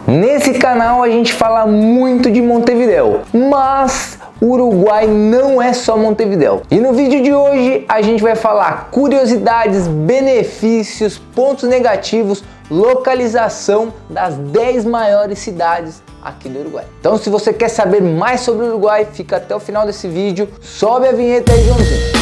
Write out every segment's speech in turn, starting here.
Nesse canal a gente fala muito de Montevidéu, mas o Uruguai não é só Montevidéu. E no vídeo de hoje a gente vai falar curiosidades, benefícios, pontos negativos, localização das 10 maiores cidades aqui do Uruguai. Então, se você quer saber mais sobre o Uruguai, fica até o final desse vídeo. Sobe a vinheta aí, Joãozinho.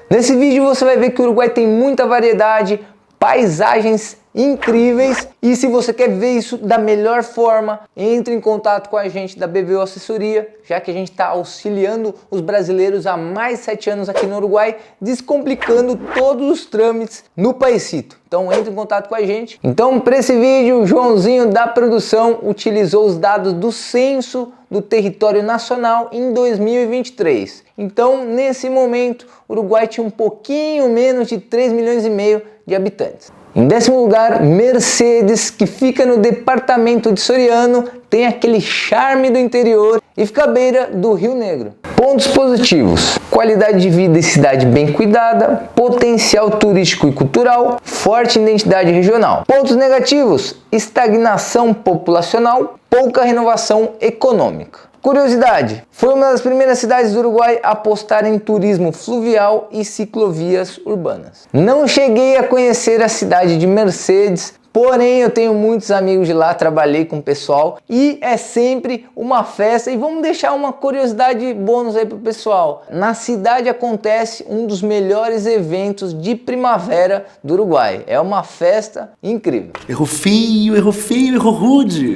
Nesse vídeo você vai ver que o Uruguai tem muita variedade, paisagens incríveis, e se você quer ver isso da melhor forma, entre em contato com a gente da BBO Assessoria, já que a gente está auxiliando os brasileiros há mais de 7 anos aqui no Uruguai, descomplicando todos os trâmites no paísito. Então entre em contato com a gente. Então, para esse vídeo, o Joãozinho da produção utilizou os dados do censo do território nacional em 2023. Então, nesse momento, o Uruguai tinha um pouquinho menos de 3,5 milhões de habitantes. Em 10º lugar, Mercedes, que fica no departamento de Soriano, tem aquele charme do interior e fica à beira do Rio Negro. Pontos positivos: qualidade de vida e cidade bem cuidada, potencial turístico e cultural, forte identidade regional. Pontos negativos: estagnação populacional, pouca renovação econômica. Curiosidade: foi uma das primeiras cidades do Uruguai a apostar em turismo fluvial e ciclovias urbanas. Não cheguei a conhecer a cidade de Mercedes, porém eu tenho muitos amigos de lá, trabalhei com o pessoal e é sempre uma festa. E vamos deixar uma curiosidade bônus aí pro pessoal. Na cidade acontece um dos melhores eventos de primavera do Uruguai. É uma festa incrível. Errou feio, errou rude.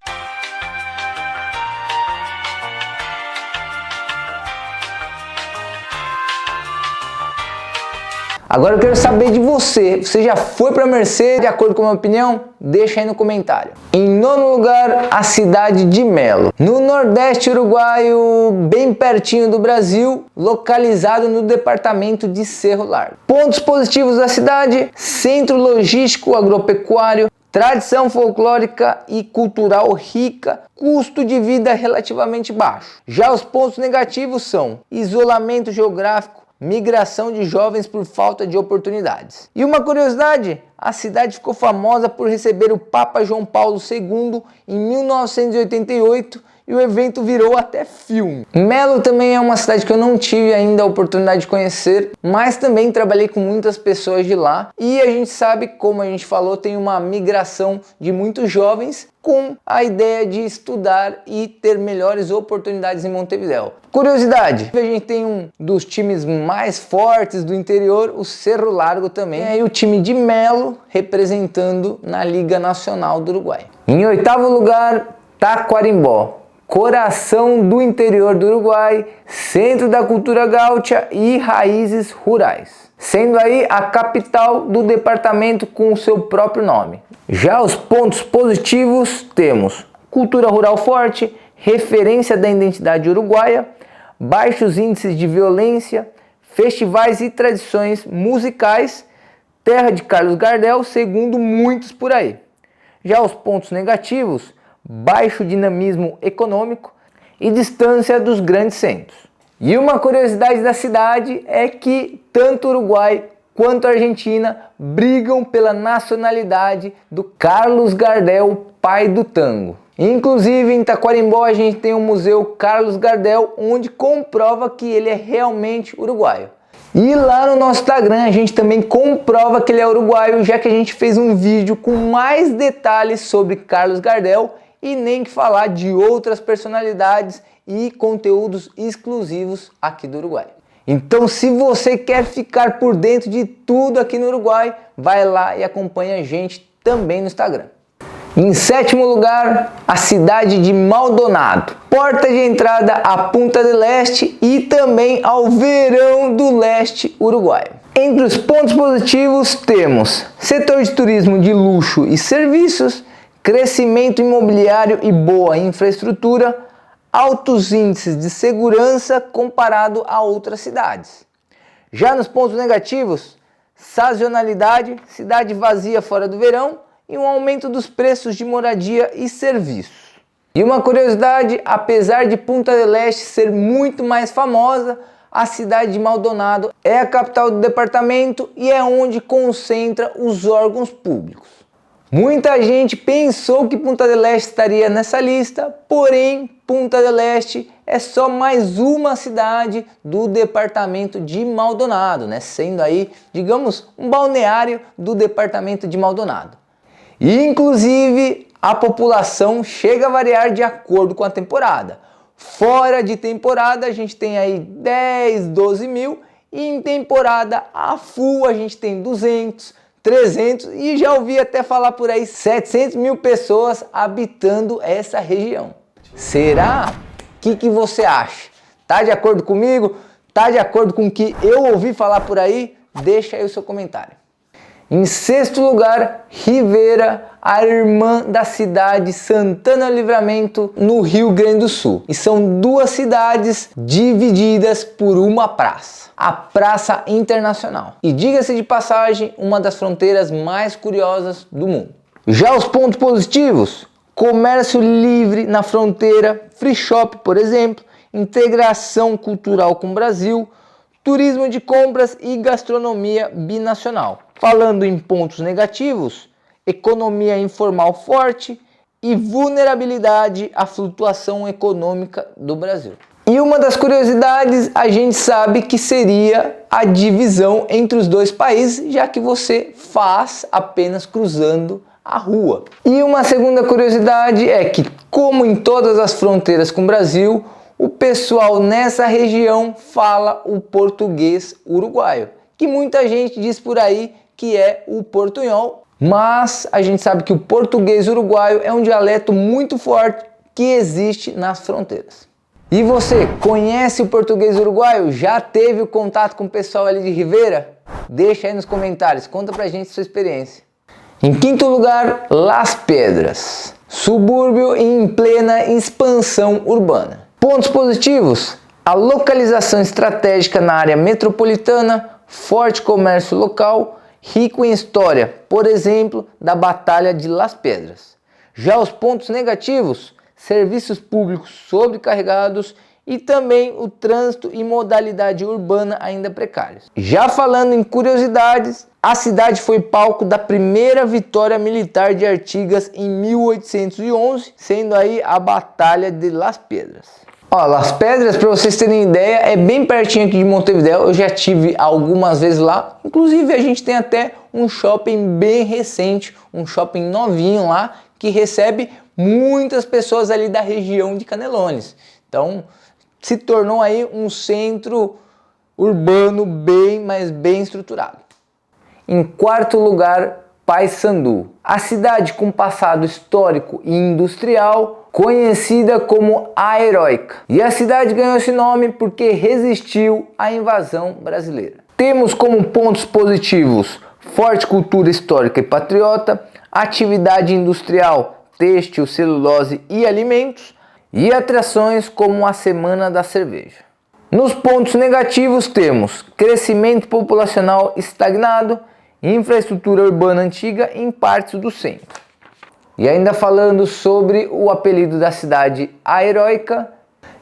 Agora eu quero saber de você. Você já foi para Mercedes? De acordo com a minha opinião? Deixa aí no comentário. Em 9º lugar, a cidade de Melo, no nordeste uruguaio, bem pertinho do Brasil, localizado no departamento de Cerro Largo. Pontos positivos da cidade: centro logístico agropecuário, tradição folclórica e cultural rica, custo de vida relativamente baixo. Já os pontos negativos são isolamento geográfico, migração de jovens por falta de oportunidades. E uma curiosidade: a cidade ficou famosa por receber o Papa João Paulo II em 1988 e o evento virou até filme. Melo também é uma cidade que eu não tive ainda a oportunidade de conhecer, mas também trabalhei com muitas pessoas de lá e a gente sabe, como a gente falou, tem uma migração de muitos jovens com a ideia de estudar e ter melhores oportunidades em Montevidéu. Curiosidade: a gente tem um dos times mais fortes do interior, o Cerro Largo também, e aí o time de Melo representando na Liga Nacional do Uruguai. Em 8º lugar, Taquarimbó, coração do interior do Uruguai, centro da cultura gaúcha e raízes rurais, sendo aí a capital do departamento com o seu próprio nome. Já os pontos positivos temos cultura rural forte, referência da identidade uruguaia, baixos índices de violência, festivais e tradições musicais, terra de Carlos Gardel, segundo muitos por aí. Já os pontos negativos: baixo dinamismo econômico e distância dos grandes centros. E uma curiosidade da cidade é que tanto o Uruguai quanto a Argentina brigam pela nacionalidade do Carlos Gardel, pai do tango. Inclusive em Taquarimbó a gente tem o Museu Carlos Gardel, onde comprova que ele é realmente uruguaio. E lá no nosso Instagram a gente também comprova que ele é uruguaio, já que a gente fez um vídeo com mais detalhes sobre Carlos Gardel, e nem que falar de outras personalidades e conteúdos exclusivos aqui do Uruguai. Então, se você quer ficar por dentro de tudo aqui no Uruguai, vai lá e acompanha a gente também no Instagram. Em 7º lugar, a cidade de Maldonado, porta de entrada à Punta del Este e também ao verão do leste uruguaio. Entre os pontos positivos temos setor de turismo de luxo e serviços, crescimento imobiliário e boa infraestrutura, altos índices de segurança comparado a outras cidades. Já nos pontos negativos, sazonalidade, cidade vazia fora do verão e um aumento dos preços de moradia e serviços. E uma curiosidade: apesar de Punta del Este ser muito mais famosa, a cidade de Maldonado é a capital do departamento e é onde concentra os órgãos públicos. Muita gente pensou que Punta del Este estaria nessa lista, porém Punta del Este é só mais uma cidade do departamento de Maldonado, né? Sendo aí, digamos, um balneário do departamento de Maldonado. E inclusive a população chega a variar de acordo com a temporada. Fora de temporada a gente tem aí 10, 12 mil e em temporada a full a gente tem 200, 300 e já ouvi até falar por aí 700 mil pessoas habitando essa região. Será? O que você acha? Tá de acordo comigo? Tá de acordo com o que eu ouvi falar por aí? Deixa aí o seu comentário. Em sexto lugar, Rivera, a irmã da cidade Santana do Livramento, no Rio Grande do Sul. E são duas cidades divididas por uma praça, a Praça Internacional. E diga-se de passagem, uma das fronteiras mais curiosas do mundo. Já os pontos positivos, comércio livre na fronteira, free shop, por exemplo, integração cultural com o Brasil, turismo de compras e gastronomia binacional. Falando em pontos negativos, economia informal forte e vulnerabilidade à flutuação econômica do Brasil. E uma das curiosidades, a gente sabe que seria a divisão entre os dois países, já que você faz apenas cruzando a rua. E uma segunda curiosidade é que, como em todas as fronteiras com o Brasil, o pessoal nessa região fala o português uruguaio, que muita gente diz por aí que é o portunhol, mas a gente sabe que o português uruguaio é um dialeto muito forte que existe nas fronteiras. E você conhece o português uruguaio? Já teve o contato com o pessoal ali de Rivera? Deixa aí nos comentários, conta pra gente sua experiência. Em quinto lugar, Las Pedras, subúrbio em plena expansão urbana. Pontos positivos: a localização estratégica na área metropolitana, forte comércio local, rico em história, por exemplo, da Batalha de Las Pedras. Já os pontos negativos: serviços públicos sobrecarregados e também o trânsito e modalidade urbana ainda precários. Já falando em curiosidades, a cidade foi palco da primeira vitória militar de Artigas em 1811, sendo aí a Batalha de Las Pedras. Ó, Las Pedras, para vocês terem ideia, é bem pertinho aqui de Montevidéu. Eu já tive algumas vezes lá. Inclusive a gente tem até um shopping bem recente, um shopping novinho lá, que recebe muitas pessoas ali da região de Canelones. Então se tornou aí um centro urbano bem estruturado. Em quarto lugar, Paissandu, a cidade com passado histórico e industrial, conhecida como a Heróica. E a cidade ganhou esse nome porque resistiu à invasão brasileira. Temos como pontos positivos forte cultura histórica e patriota, atividade industrial, têxtil, celulose e alimentos, e atrações como a Semana da Cerveja. Nos pontos negativos temos crescimento populacional estagnado, infraestrutura urbana antiga em partes do centro. E ainda falando sobre o apelido da cidade, a Heróica,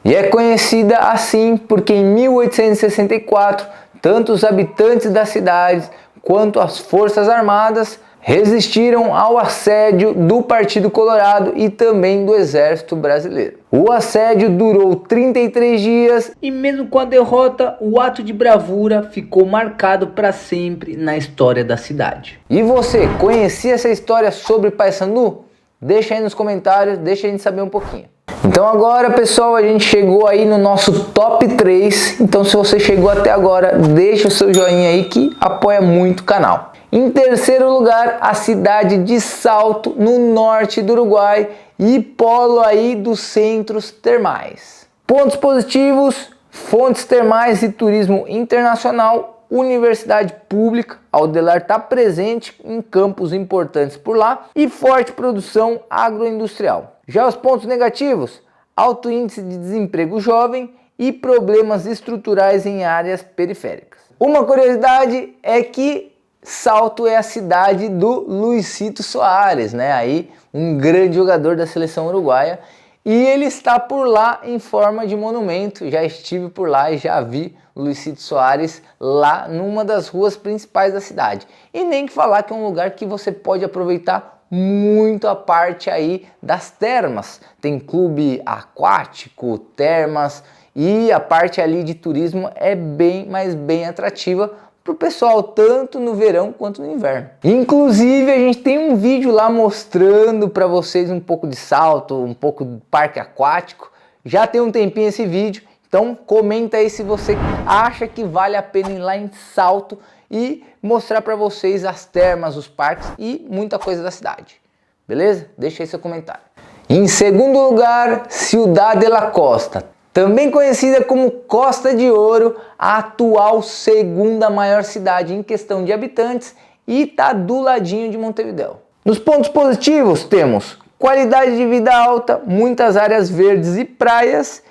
e é conhecida assim porque em 1864 tanto os habitantes da cidade quanto as forças armadas resistiram ao assédio do Partido Colorado e também do Exército Brasileiro. O assédio durou 33 dias e mesmo com a derrota, o ato de bravura ficou marcado para sempre na história da cidade. E você, conhecia essa história sobre Paissandu? Deixa aí nos comentários, deixa a gente saber um pouquinho. Então agora, pessoal, a gente chegou aí no nosso top 3. Então se você chegou até agora, deixa o seu joinha aí que apoia muito o canal. Em terceiro lugar, a cidade de Salto, no norte do Uruguai e polo aí dos centros termais. Pontos positivos: fontes termais e turismo internacional, universidade pública, a Aldelar está presente em campos importantes por lá e forte produção agroindustrial. Já os pontos negativos: alto índice de desemprego jovem e problemas estruturais em áreas periféricas. Uma curiosidade é que Salto é a cidade do Luisito Soares, né? Aí um grande jogador da seleção uruguaia. e ele está por lá em forma de monumento. Já estive por lá e já vi o Luizito Soares lá numa das ruas principais da cidade. E nem que falar que é um lugar que você pode aproveitar muito a parte aí das termas. Tem clube aquático, termas, e a parte ali de turismo é bem, mas bem atrativa para o pessoal, tanto no verão quanto no inverno. Inclusive a gente tem um vídeo lá mostrando para vocês um pouco de Salto, um pouco do parque aquático. Já tem um tempinho esse vídeo, então comenta aí se você acha que vale a pena ir lá em Salto e mostrar para vocês as termas, os parques e muita coisa da cidade. Beleza? Deixa aí seu comentário. Em segundo lugar, Ciudad de la Costa. Também conhecida como Costa de Ouro, a atual segunda maior cidade em questão de habitantes e está do ladinho de Montevidéu. Nos pontos positivos temos qualidade de vida alta, muitas áreas verdes e praias,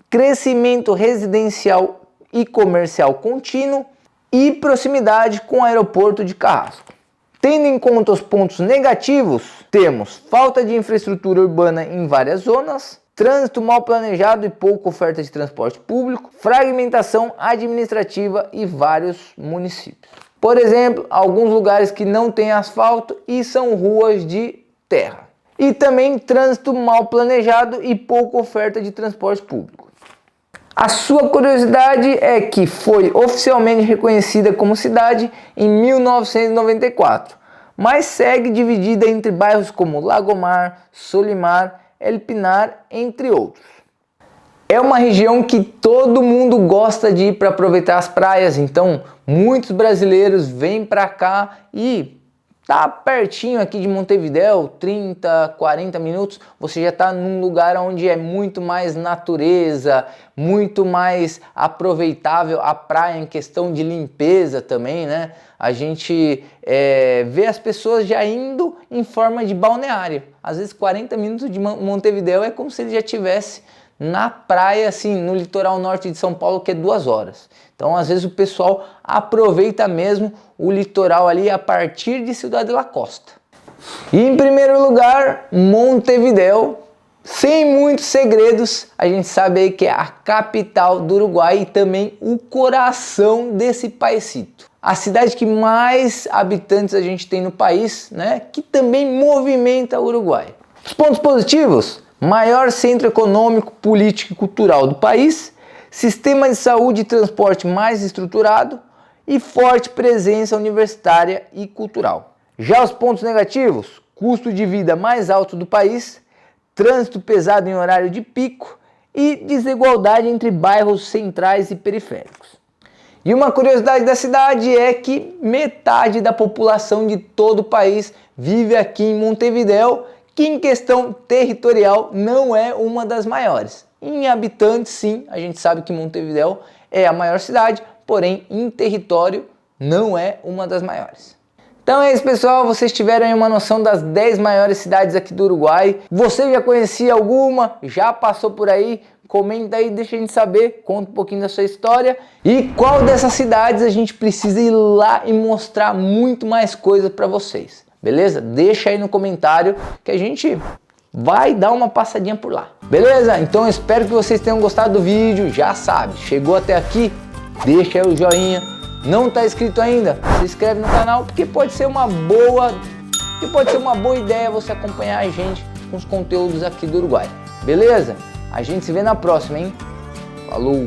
crescimento residencial e comercial contínuo e proximidade com o aeroporto de Carrasco. Tendo em conta os pontos negativos, temos falta de infraestrutura urbana em várias zonas, trânsito mal planejado e pouca oferta de transporte público, fragmentação administrativa e vários municípios. Por exemplo, alguns lugares que não têm asfalto e são ruas de terra. E também trânsito mal planejado e pouca oferta de transporte público. A sua curiosidade é que foi oficialmente reconhecida como cidade em 1994, mas segue dividida entre bairros como Lagomar, Solimar, El Pinar, entre outros. É uma região que todo mundo gosta de ir para aproveitar as praias, então muitos brasileiros vêm para cá e tá pertinho aqui de Montevidéu, 30, 40 minutos, você já está num lugar onde é muito mais natureza, muito mais aproveitável a praia em questão de limpeza também, né? A gente vê as pessoas já indo em forma de balneário. Às vezes 40 minutos de Montevidéu é como se ele já estivesse na praia, assim, no litoral norte de São Paulo, que é 2 horas. Então, às vezes o pessoal aproveita mesmo o litoral ali a partir de Ciudad de la Costa. E em primeiro lugar, Montevidéu. Sem muitos segredos, a gente sabe aí que é a capital do Uruguai e também o coração desse paísito. A cidade que mais habitantes a gente tem no país, né, que também movimenta o Uruguai. Os pontos positivos: maior centro econômico, político e cultural do país, sistema de saúde e transporte mais estruturado e forte presença universitária e cultural. Já os pontos negativos: custo de vida mais alto do país, trânsito pesado em horário de pico e desigualdade entre bairros centrais e periféricos. E uma curiosidade da cidade é que metade da população de todo o país vive aqui em Montevidéu, que em questão territorial não é uma das maiores. Em habitantes, sim, a gente sabe que Montevidéu é a maior cidade, porém em território não é uma das maiores. Então é isso, pessoal, vocês tiveram aí uma noção das 10 maiores cidades aqui do Uruguai. Você já conhecia alguma? Já passou por aí? Comenta aí, deixa a gente saber, conta um pouquinho da sua história. E qual dessas cidades a gente precisa ir lá e mostrar muito mais coisa para vocês, beleza? Deixa aí no comentário que a gente vai dar uma passadinha por lá, beleza? Então eu espero que vocês tenham gostado do vídeo, já sabe, chegou até aqui, deixa aí o joinha. Não está inscrito ainda? Se inscreve no canal, porque pode ser uma boa ideia você acompanhar a gente com os conteúdos aqui do Uruguai. Beleza? A gente se vê na próxima, hein? Falou!